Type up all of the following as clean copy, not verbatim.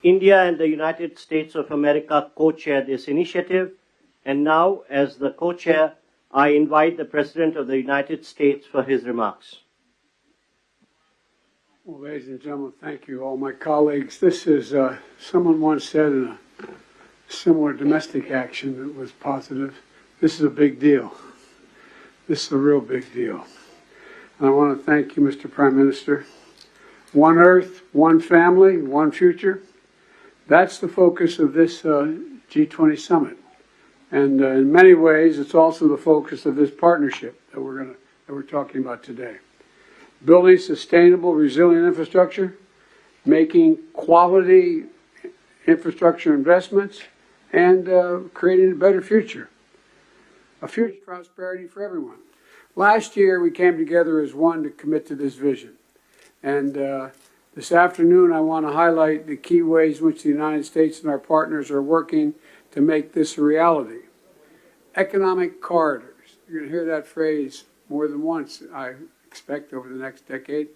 India and the United States of America co-chair this initiative, and now, as the co-chair, I invite the President of the United States for his remarks. Well, ladies and gentlemen, thank you, all my colleagues. This is, someone once said in a similar domestic action that was positive, this is a big deal. This is a real big deal. And I want to thank you, Mr. Prime Minister. One Earth, one family, one future. That's the focus of this G20 summit. And in many ways, it's also the focus of this partnership that we're talking about today. Building sustainable, resilient infrastructure, making quality infrastructure investments, and creating a better future. A future of prosperity for everyone. Last year, we came together as one to commit to this vision. And this afternoon, I want to highlight the key ways in which the United States and our partners are working to make this a reality. Economic corridors. You're going to hear that phrase more than once, I expect, over the next decade.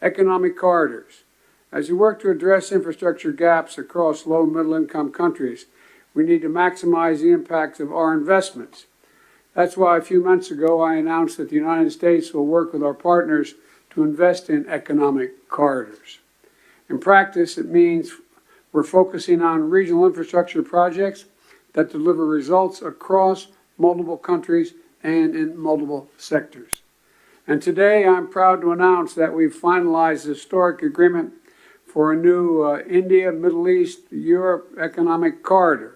Economic corridors. As we work to address infrastructure gaps across low and middle income countries, we need to maximize the impacts of our investments. That's why a few months ago I announced that the United States will work with our partners to invest in economic corridors. In practice, it means we're focusing on regional infrastructure projects that deliver results across multiple countries and in multiple sectors. And today I'm proud to announce that we've finalized a historic agreement for a new India, Middle East, Europe economic corridor.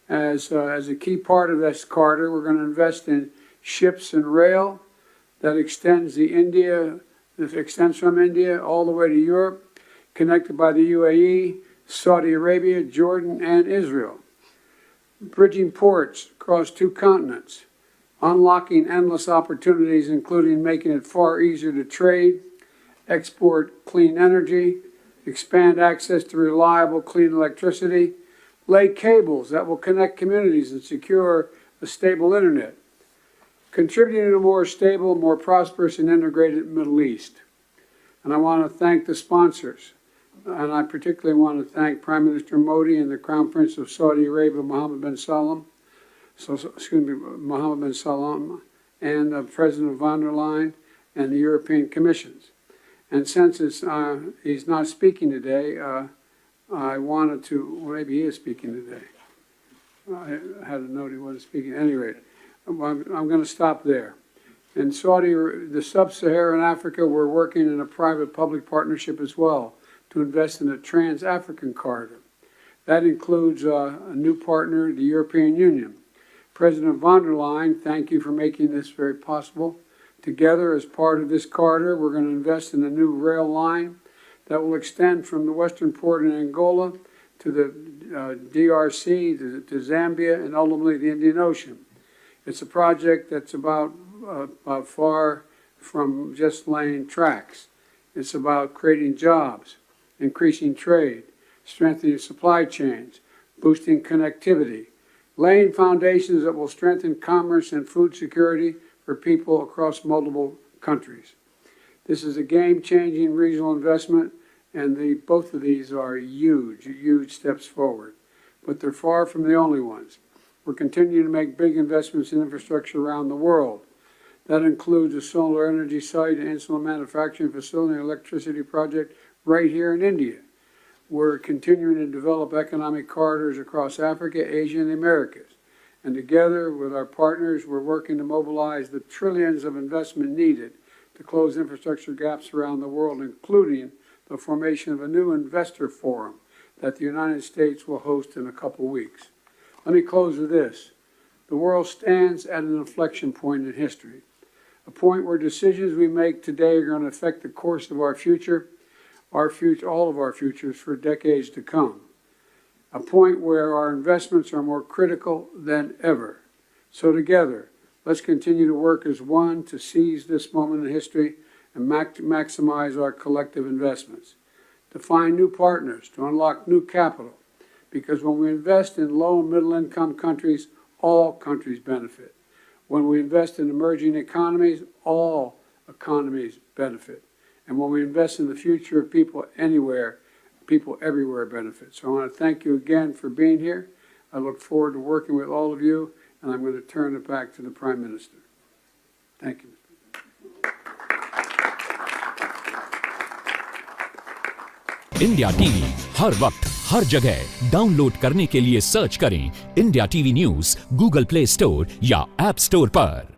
As a key part of this corridor, we're going to invest in ships and rail that extends from India all the way to Europe, connected by the UAE, Saudi Arabia, Jordan, and Israel. Bridging ports across 2 continents, unlocking endless opportunities, including making it far easier to trade, export clean energy, expand access to reliable, clean electricity, lay cables that will connect communities and secure a stable internet, contributing to a more stable, more prosperous, and integrated Middle East. And I want to thank the sponsors. And I particularly want to thank Prime Minister Modi and the Crown Prince of Saudi Arabia, Mohammed bin Salman, and President von der Leyen and the European Commissions. And since he's not speaking today, I wanted to, well, maybe he is speaking today. I had a note he wasn't speaking. At any rate, I'm going to stop there. In the Sub-Saharan Africa, we're working in a private-public partnership as well to invest in a trans-African corridor. That includes a new partner, the European Union. President von der Leyen, thank you for making this very possible. Together, as part of this corridor, we're going to invest in a new rail line that will extend from the western port in Angola to the DRC, to Zambia, and ultimately the Indian Ocean. It's a project that's about far from just laying tracks. It's about creating jobs, increasing trade, strengthening supply chains, boosting connectivity, laying foundations that will strengthen commerce and food security for people across multiple countries. This is a game-changing regional investment, and both of these are huge, huge steps forward. But they're far from the only ones. We're continuing to make big investments in infrastructure around the world. That includes a solar energy site, an insulin manufacturing facility, and electricity project right here in India. We're continuing to develop economic corridors across Africa, Asia, and the Americas. And together with our partners, we're working to mobilize the trillions of investment needed to close infrastructure gaps around the world, including the formation of a new investor forum that the United States will host in a couple weeks. Let me close with this. The world stands at an inflection point in history, a point where decisions we make today are going to affect the course of our future, all of our futures for decades to come. A point where our investments are more critical than ever. So together, let's continue to work as one to seize this moment in history and maximize our collective investments, to find new partners, to unlock new capital, because when we invest in low and middle income countries, all countries benefit. When we invest in emerging economies, all economies benefit. And when we invest in the future of people anywhere, people everywhere benefit. So I want to thank you again for being here. I look forward to working with all of you, and I'm going to turn it back to the Prime Minister. Thank you. India TV हर वक्त हर जगह download करने के लिए search करें India TV news Google Play Store या app store पर।